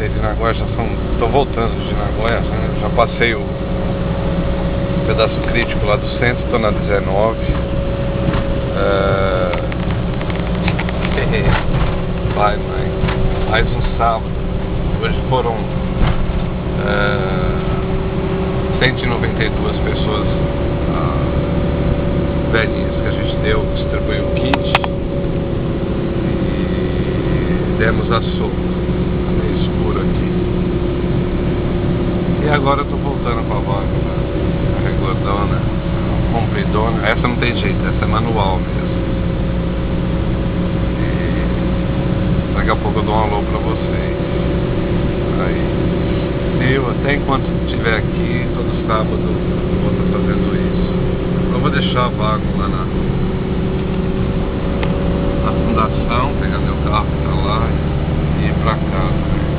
voltei de Nagoya, tô voltando de Nagoya, né? Já passei o pedaço crítico lá do centro, tô na 19. Vai, mãe. Mais um sábado. Hoje foram 192 pessoas velhinhas que a gente distribuiu o kit e demos a sopa. Tá meio escuro aqui. E agora eu tô voltando com a vaga, a regordona, compridona. Essa não tem jeito, essa é manual mesmo. E daqui a pouco eu dou um alô pra vocês. Aí, eu até enquanto estiver aqui, todo sábado eu vou estar fazendo isso. Eu vou deixar a vaga lá na fundação, pegar meu carro pra lá e ir pra casa.